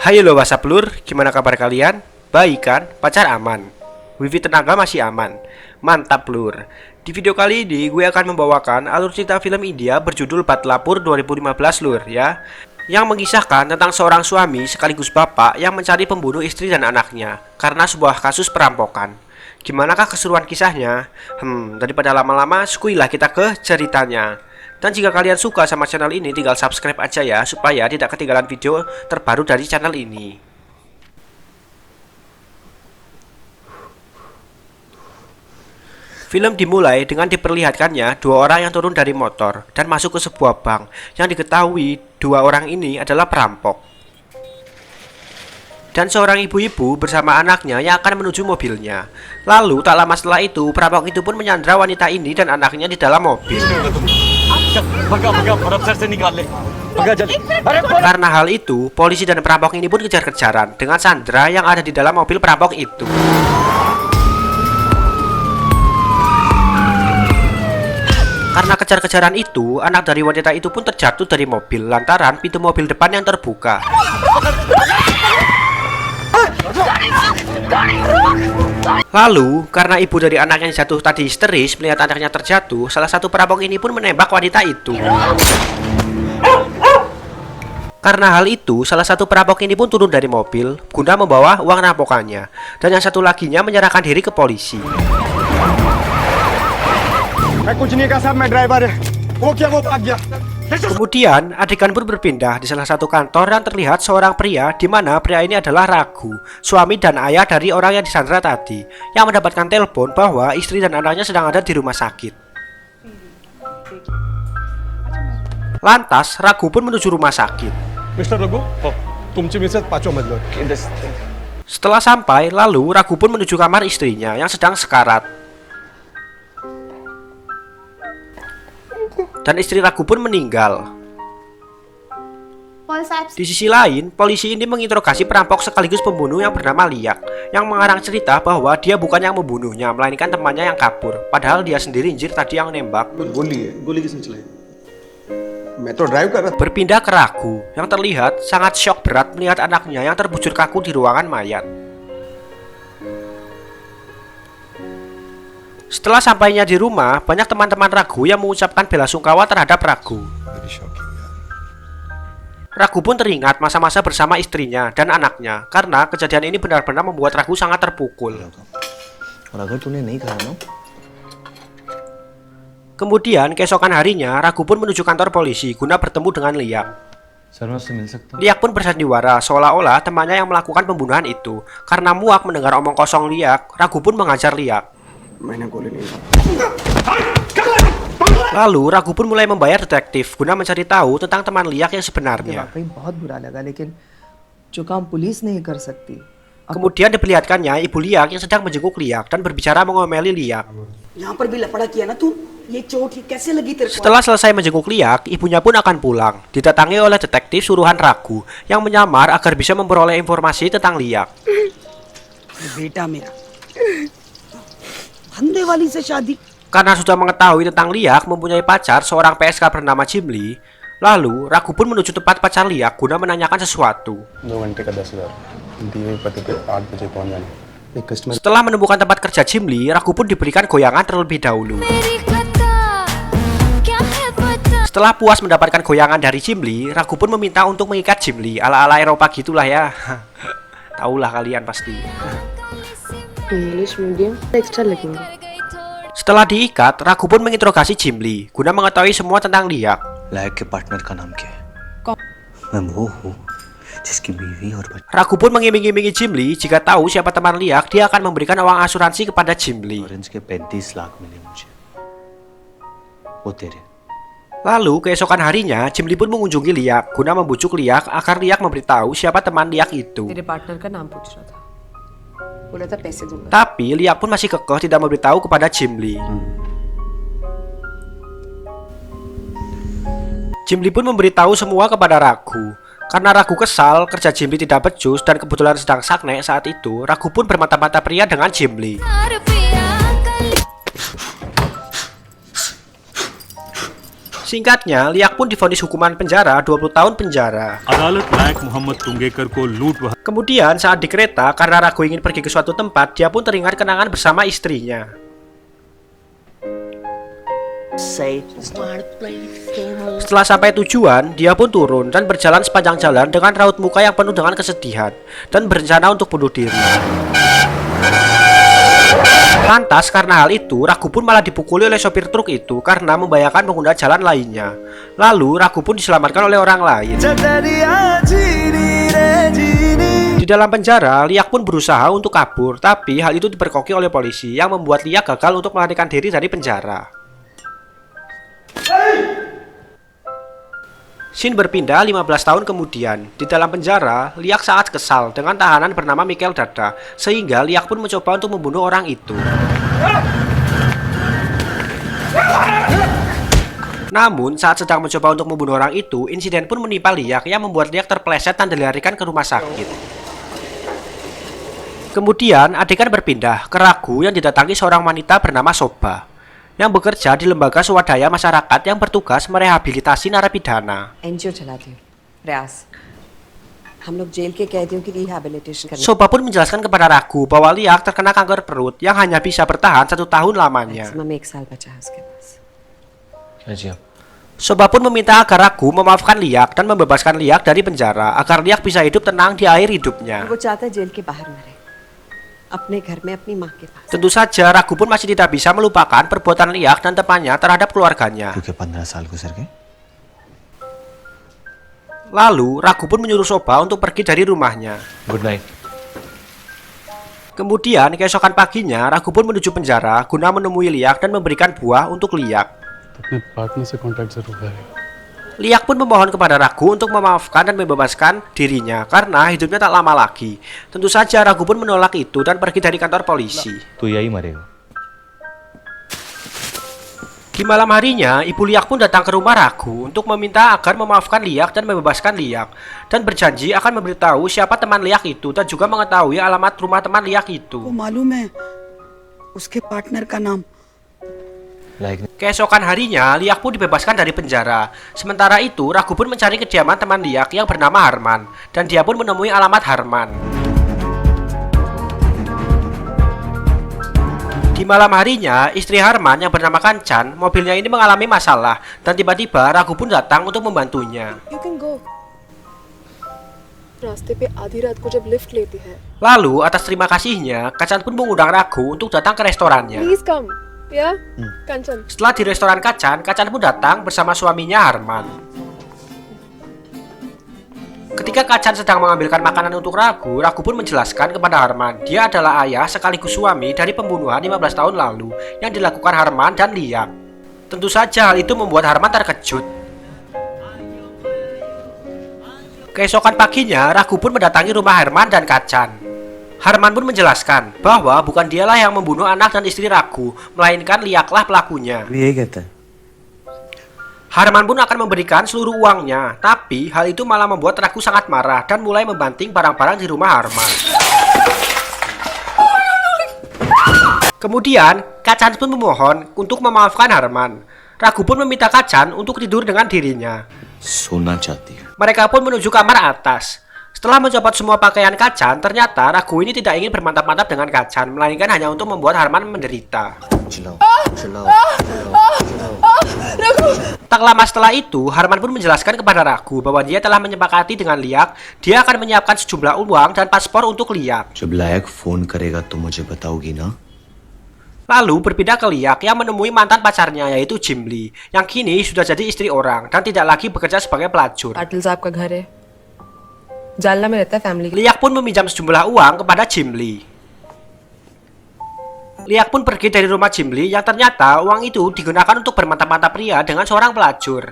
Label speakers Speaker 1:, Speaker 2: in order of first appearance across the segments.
Speaker 1: Hai lo WhatsApp lur, gimana kabar kalian? Baik kan? Pacar aman? Wifi tenaga masih aman? Mantap lur. Di video kali ini gue akan membawakan alur cerita film India berjudul Bat Lapur 2015 lur ya, yang mengisahkan tentang seorang suami sekaligus bapak yang mencari pembunuh istri dan anaknya karena sebuah kasus perampokan. Gimanakah keseruan kisahnya? Daripada lama-lama, skuilah kita ke ceritanya. Dan jika kalian suka sama channel ini, tinggal subscribe aja ya, supaya tidak ketinggalan video terbaru dari channel ini. Film dimulai dengan diperlihatkannya dua orang yang turun dari motor dan masuk ke sebuah bank yang diketahui dua orang ini adalah perampok. Dan seorang ibu-ibu bersama anaknya yang akan menuju mobilnya. Lalu tak lama setelah itu, perampok itu pun menyandra wanita ini dan anaknya di dalam mobil. Karena hal itu, polisi dan perampok ini pun kejar-kejaran dengan Sandra yang ada di dalam mobil perampok itu. Karena kejar-kejaran itu, anak dari wanita itu pun terjatuh dari mobil lantaran pintu mobil depan yang terbuka. Lalu, karena ibu dari anak yang jatuh tadi histeris melihat anaknya terjatuh, salah satu perampok ini pun menembak wanita itu. Karena hal itu, salah satu perampok ini pun turun dari mobil guna membawa uang rampokannya, dan yang satu laginya menyerahkan diri ke polisi. Kemudian, adegan pun berpindah di salah satu kantor dan terlihat seorang pria di mana pria ini adalah Raghu, suami dan ayah dari orang yang disandra tadi, yang mendapatkan telepon bahwa istri dan anaknya sedang ada di rumah sakit. Lantas, Raghu pun menuju rumah sakit.
Speaker 2: Mr. Raghu,
Speaker 1: Setelah sampai, lalu Raghu pun menuju kamar istrinya yang sedang sekarat. Dan istri Raghu pun meninggal. Di sisi lain, polisi ini menginterogasi perampok sekaligus pembunuh yang bernama Liak, yang mengarang cerita bahwa dia bukan yang membunuhnya, melainkan temannya yang kabur. Padahal dia sendiri injir tadi yang nembak. Berpindah ke Raghu, yang terlihat sangat syok berat melihat anaknya yang terbujur kaku di ruangan mayat. Setelah sampainya di rumah, banyak teman-teman Raghu yang mengucapkan bela sungkawa terhadap Raghu. Raghu pun teringat masa-masa bersama istrinya dan anaknya, karena kejadian ini benar-benar membuat Raghu sangat terpukul. Kemudian keesokan harinya, Raghu pun menuju kantor polisi guna bertemu dengan Liak. Liak pun bersandiwara seolah-olah temannya yang melakukan pembunuhan itu. Karena muak mendengar omong kosong Liak, Raghu pun mengajar Liak. Lalu Raghu pun mulai membayar detektif guna mencari tahu tentang teman Liak yang sebenarnya. Kemudian diperlihatkannya ibu Liak yang sedang menjenguk Liak dan berbicara mengomeli Liak. Setelah selesai menjenguk Liak, ibunya pun akan pulang, didatangi oleh detektif suruhan Raghu yang menyamar agar bisa memperoleh informasi tentang Liak. Karena sudah mengetahui tentang Liak mempunyai pacar seorang PSK bernama Jimli, lalu Raghu pun menuju tempat pacar Liak guna menanyakan sesuatu. Setelah menemukan tempat kerja Jimli, Raghu pun diberikan goyangan terlebih dahulu. Setelah puas mendapatkan goyangan dari Jimli, Raghu pun meminta untuk mengikat Jimli ala-ala Eropa gitulah ya. Taulah kalian pasti.
Speaker 3: English medium extra लगेंगे.
Speaker 1: Setelah diikat, Raghu pun menginterogasi Jimli guna mengetahui semua tentang Liak. Raghu pun mengiming-imingi Jimli jika tahu siapa teman Liak, dia akan memberikan uang asuransi kepada Jimli. Lalu keesokan harinya, Jimli pun mengunjungi Liak guna membujuk Liak agar Liak memberitahu siapa teman Liak itu. Tapi Liak pun masih kekeh tidak memberitahu kepada Jimli. Jimli pun memberitahu semua kepada Raghu. Karena Raghu kesal kerja Jimli tidak becus dan kebetulan sedang saknek saat itu, Raghu pun bermata-mata pria dengan Jimli. Singkatnya, Liak pun divonis hukuman penjara 20 tahun penjara.
Speaker 2: अदालत नायक मोहम्मद तुंगेकर को लूट व
Speaker 1: Kemudian saat di kereta, karena ragu ingin pergi ke suatu tempat, dia pun teringat kenangan bersama istrinya. Setelah sampai tujuan, dia pun turun dan berjalan sepanjang jalan dengan raut muka yang penuh dengan kesedihan dan berencana untuk bunuh diri. Lantas karena hal itu, Ragu pun malah dipukuli oleh sopir truk itu karena membahayakan pengguna jalan lainnya. Lalu Ragu pun diselamatkan oleh orang lain. Di dalam penjara, Liak pun berusaha untuk kabur, tapi hal itu diperkoki oleh polisi yang membuat Liak gagal untuk melarikan diri dari penjara. Scene berpindah 15 tahun kemudian. Di dalam penjara, Liak sangat kesal dengan tahanan bernama Michael Dada, sehingga Liak pun mencoba untuk membunuh orang itu. Namun, saat sedang mencoba untuk membunuh orang itu, insiden pun menimpa Liak yang membuat Liak terpeleset dan dilarikan ke rumah sakit. Kemudian, adegan berpindah ke Ragu yang didatangi seorang wanita bernama Soba, yang bekerja di lembaga swadaya masyarakat yang bertugas merehabilitasi narapidana.
Speaker 4: NGO चलाती हूँ प्रयास हम लोग जेल के कैदियों की रिहैबिलिटेशन करने
Speaker 1: Soba pun menjelaskan kepada Ragu bahwa Liak terkena kanker perut yang hanya bisa bertahan 1 tahun lamanya.
Speaker 4: Maximum 1 साल बचा है उसके पास
Speaker 1: Soba pun meminta agar Ragu memaafkan Liak dan membebaskan Liak dari penjara agar Liak bisa hidup tenang di akhir hidupnya.
Speaker 4: वो चाहता है जेल के बाहर न रहे अपने घर में अपनी माँ के पास
Speaker 1: Tentu saja Ragu pun masih tidak bisa melupakan perbuatan Liak dan temannya terhadap keluarganya.
Speaker 5: क्योंकि 15 साल गुजर गए
Speaker 1: Lalu Ragu pun menyuruh Soba untuk pergi dari rumahnya.
Speaker 5: Good night
Speaker 1: Kemudian keesokan paginya Ragu pun menuju penjara guna menemui Liak dan memberikan buah untuk Liak.
Speaker 6: अपने पार्टनर से कांटेक्ट जरूर करें
Speaker 1: Liak pun memohon kepada Ragu untuk memaafkan dan membebaskan dirinya karena hidupnya tak lama lagi. Tentu saja Ragu pun menolak itu dan pergi dari kantor polisi.
Speaker 5: तू यही मरेगा
Speaker 1: Di malam harinya, ibu Liak pun datang ke rumah Ragu untuk meminta agar memaafkan Liak dan membebaskan Liak, dan berjanji akan memberitahu siapa teman Liak itu dan juga mengetahui alamat rumah teman Liak itu.
Speaker 7: वो मालूम है उसके पार्टनर का नाम
Speaker 5: like
Speaker 1: Keesokan harinya, Liak pun dibebaskan dari penjara. Sementara itu, Ragu pun mencari kediaman teman Liak yang bernama Harman, dan dia pun menemui alamat Harman. Di malam harinya, istri Harman yang bernama Kancan, mobilnya ini mengalami masalah, dan tiba-tiba Ragu pun datang untuk membantunya.
Speaker 3: You can go. रास्ते पे आधी रात को जब लिफ्ट लेती है
Speaker 1: Lalu, atas terima kasihnya, Kancan pun mengundang Ragu untuk datang ke restorannya.
Speaker 3: Please come या कंचन
Speaker 1: Setelah di restoran Kancan pun datang bersama suaminya Harman. Ketika Kancan sedang mengambilkan makanan untuk Ragu pun menjelaskan kepada Harman dia adalah ayah sekaligus suami dari pembunuhan 15 tahun lalu yang dilakukan Harman dan Liak. Tentu saja hal itu membuat Harman terkejut. Keesokan paginya, Ragu pun mendatangi rumah Harman dan Kancan. Harman pun menjelaskan bahwa bukan dialah yang membunuh anak dan istri Ragu, melainkan Liaklah pelakunya.
Speaker 5: यही कहता है
Speaker 1: Harman pun akan memberikan seluruh uangnya, tapi hal itu malah membuat Ragu sangat marah dan mulai membanting barang-barang di rumah Harman. Kemudian, Kancan pun memohon untuk memaafkan Harman. Ragu pun meminta Kancan untuk tidur dengan dirinya.
Speaker 5: सोना चाहती है
Speaker 1: Mereka pun menuju kamar atas. Setelah mencopot semua pakaian Kancan, ternyata Ragu ini tidak ingin bermantap-mantap dengan Kancan, melainkan hanya untuk membuat Harman menderita.
Speaker 5: चिल्लाओ चिल्लाओ
Speaker 1: Tak lama setelah itu, Harman pun menjelaskan kepada Ragu bahwa dia telah menyepakati dengan Liak, dia akan menyiapkan sejumlah uang dan paspor untuk Liak.
Speaker 5: जब लायक फोन करेगा तो मुझे बताओगी ना
Speaker 1: Lalu berpindah ke Liak yang menemui mantan pacarnya yaitu Jim Lee, yang kini sudah jadi istri orang dan tidak lagi bekerja sebagai pelacur.
Speaker 4: Patil साहब का घर है जालना में रहता है family
Speaker 1: Liak pun meminjam sejumlah uang kepada Jim Lee. Liak pun pergi dari rumah Jim Lee yang ternyata uang itu digunakan untuk bermantap-mantap pria dengan seorang pelacur.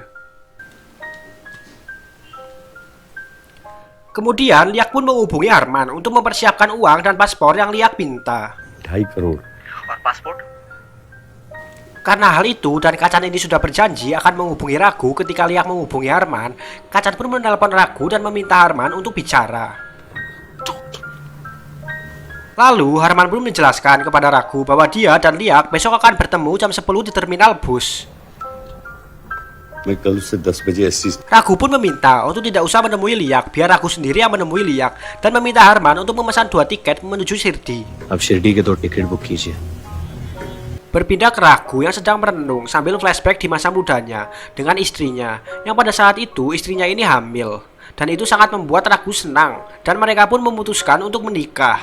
Speaker 1: Kemudian Liak pun menghubungi Harman untuk mempersiapkan uang dan paspor yang Liak minta.
Speaker 6: 2.5 crore
Speaker 1: Karena hal itu dan Kancan ini sudah berjanji akan menghubungi Ragu ketika Liak menghubungi Harman, Kancan pun menelpon Ragu dan meminta Harman untuk bicara. Lalu Harman pun menjelaskan kepada Ragu bahwa dia dan Liak besok akan bertemu jam 10 di terminal bus.
Speaker 6: मैं कल उससे 10 बजे SC
Speaker 1: Ragu pun meminta untuk tidak usah menemui Liak, biar Ragu sendiri yang menemui Liak, dan meminta Harman untuk memesan 2 tiket menuju Shirdi.
Speaker 5: अब शिरडी के 2 ticket book कीजिए।
Speaker 1: Berpindah ke Ragu yang sedang merenung sambil flashback di masa mudanya dengan istrinya, yang pada saat itu istrinya ini hamil. Dan itu sangat membuat Ragu senang, dan mereka pun memutuskan untuk menikah.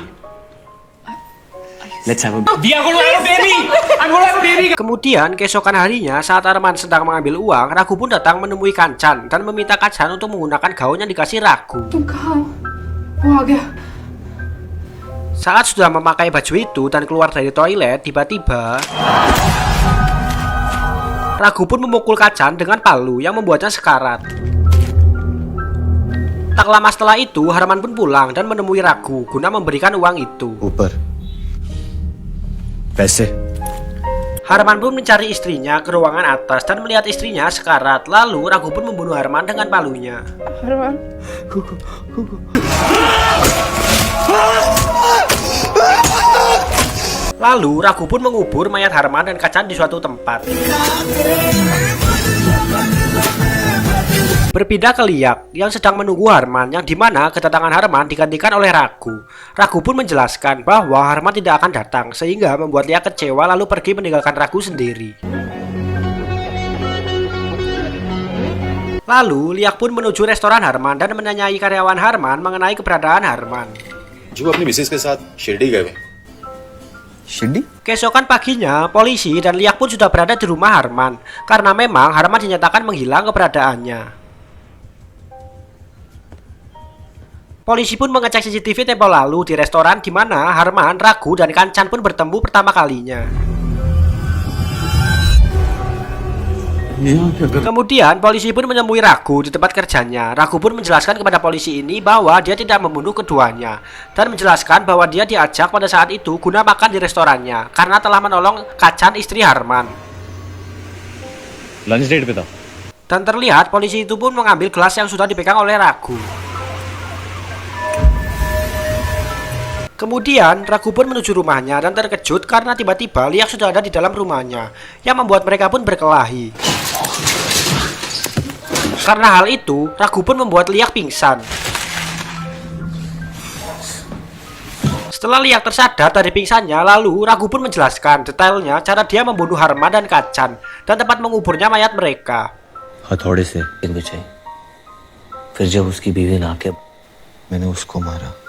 Speaker 5: Let's have a
Speaker 1: Kemudian keesokan harinya saat Arman sedang mengambil uang, Ragu pun datang menemui Kancan dan meminta Kancan untuk menggunakan gaun yang dikasih Ragu.
Speaker 3: तुम कहाँ हो? वो आ गया।
Speaker 1: Saat sudah memakai baju itu dan keluar dari toilet, tiba-tiba Ragu pun memukul Kancan dengan palu yang membuatnya sekarat. Tak lama setelah itu, Harman pun pulang dan menemui Ragu guna memberikan uang itu.
Speaker 5: ऊपर पैसे।
Speaker 1: Harman pun mencari istrinya ke ruangan atas dan melihat istrinya sekarat. Lalu Ragu pun membunuh Harman dengan palunya. Lalu Ragu pun mengubur mayat Harman dan Kancan di suatu tempat. Berpindah ke Liak yang sedang menunggu Harman, yang dimana kedatangan Harman digantikan oleh Ragu. Ragu pun menjelaskan bahwa Harman tidak akan datang, sehingga membuat Liak kecewa lalu pergi meninggalkan Ragu sendiri. Lalu Liak pun menuju restoran Harman dan menanyai karyawan Harman mengenai keberadaan Harman.
Speaker 8: जो अपनी मिसेस के साथ शिरडी गए हुए हैं।
Speaker 5: Shirdi?
Speaker 1: Keesokan paginya, polisi dan Liak pun sudah berada di rumah Harman, karena memang Harman dinyatakan menghilang keberadaannya. Polisi pun mengecek CCTV tempo lalu di restoran di mana Harman, Ragu, dan Kancan pun bertemu pertama kalinya. Kemudian polisi pun menemui Ragu di tempat kerjanya. Ragu pun menjelaskan kepada polisi ini bahwa dia tidak membunuh keduanya, dan menjelaskan bahwa dia diajak pada saat itu guna makan di restorannya karena telah menolong Kancan, istri Harman.
Speaker 5: Lunch date पे था।
Speaker 1: Dan terlihat polisi itu pun mengambil gelas yang sudah dipegang oleh Ragu. Kemudian Ragu pun menuju rumahnya dan terkejut karena tiba-tiba Liak sudah ada di dalam rumahnya, yang membuat mereka pun berkelahi. Karena hal itu, Ragu pun membuat Liak pingsan. Setelah Liak tersadar dari pingsannya, lalu Ragu pun menjelaskan detailnya cara dia membunuh Harman dan Kancan dan tempat menguburnya mayat mereka.
Speaker 5: हथौड़े से गिर बचाई। फिर जब उसकी बीवी ना आके मैंने उसको मारा।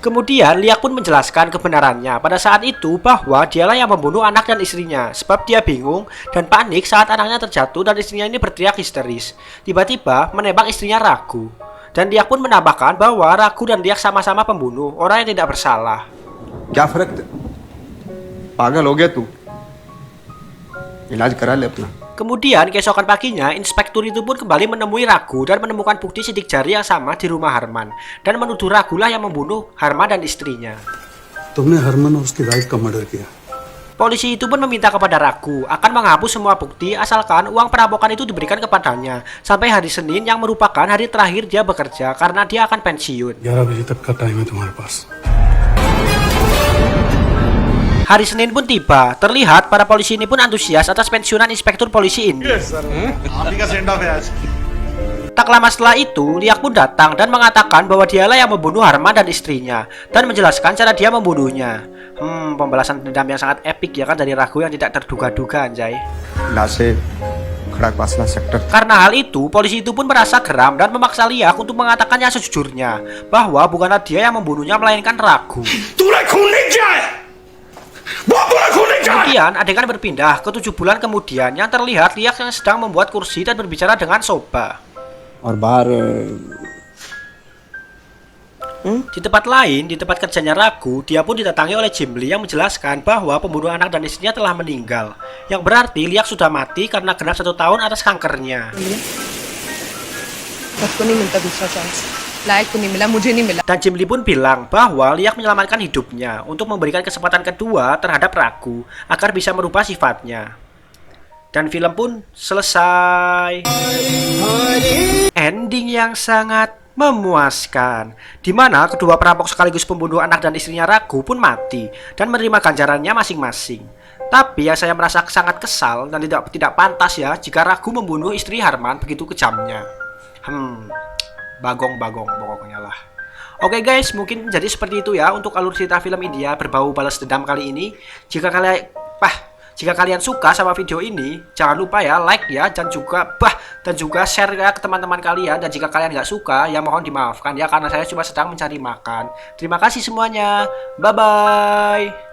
Speaker 1: Kemudian Liak pun menjelaskan kebenarannya pada saat itu bahwa dialah yang membunuh anak dan istrinya, sebab dia bingung dan panik saat anaknya terjatuh dan istrinya ini berteriak histeris. Tiba-tiba menembak istrinya Ragu. Dan Liak pun menambahkan bahwa Ragu dan Liak sama-sama pembunuh, orang yang tidak bersalah.
Speaker 9: क्या फर्क पागल हो गया तू इलाज करा ले अपना।
Speaker 1: Kemudian keesokan paginya, inspektur itu pun kembali menemui Ragu dan menemukan bukti sidik jari yang sama di rumah Harman, dan menuduh Ragu lah yang membunuh Harman dan istrinya.
Speaker 6: तुमने हरमन और उसकी वाइफ का मर्डर किया।
Speaker 1: Polisi itu pun meminta kepada Ragu akan menghapus semua bukti asalkan uang perampokan itu diberikan kepadanya sampai hari Senin yang merupakan hari terakhir dia bekerja karena dia akan pensiun.
Speaker 6: 11 बजे तक का टाइम है तुम्हारे पास।
Speaker 1: Hari Senin pun tiba. Terlihat para polisi ini pun antusias atas pensiunan inspektur polisi ini. Tak lama setelah itu, Liak pun datang dan mengatakan bahwa dialah yang membunuh Harman dan istrinya dan menjelaskan cara dia membunuhnya. Pembalasan dendam yang sangat epik ya kan dari Ragu yang tidak terduga-duga, anjay.
Speaker 9: लाशें Khadakwasla sector.
Speaker 1: Karena hal itu, polisi itu pun merasa geram dan memaksa Liak untuk mengatakannya sejujurnya bahwa bukanlah dia yang membunuhnya melainkan Ragu. Kemudian adegan berpindah ke 7 bulan kemudian yang terlihat Liak yang sedang membuat kursi dan berbicara dengan Soba.
Speaker 9: और बाहर
Speaker 1: Di tempat lain, di tempat kerjanya Ragu, dia pun didatangi oleh Jimli yang menjelaskan bahwa pembunuh anak dan istrinya telah meninggal, yang berarti Liak sudah mati karena genap 1 tahun atas kankernya.
Speaker 4: सबको नहीं मिलता दूसरा चांस, लायक को नहीं मिला, मुझे नहीं मिला।
Speaker 1: Dan Jimli pun bilang bahwa Liak menyelamatkan hidupnya untuk memberikan kesempatan kedua terhadap Ragu agar bisa merubah sifatnya. Dan film pun selesai. Ending yang sangat memuaskan, di mana kedua perampok sekaligus pembunuh anak dan istrinya Ragu pun mati dan menerima ganjarannya masing-masing. Tapi ya saya merasa sangat kesal dan tidak pantas ya jika Ragu membunuh istri Harman begitu kejamnya. Bagong pokoknya lah. Oke guys, mungkin jadi seperti itu ya untuk alur cerita film India berbau balas dendam kali ini. Jika kalian suka sama video ini, jangan lupa ya like ya dan juga share ya ke teman-teman kalian. Dan jika kalian nggak suka, ya mohon dimaafkan ya karena saya cuma sedang mencari makan. Terima kasih semuanya. Bye bye.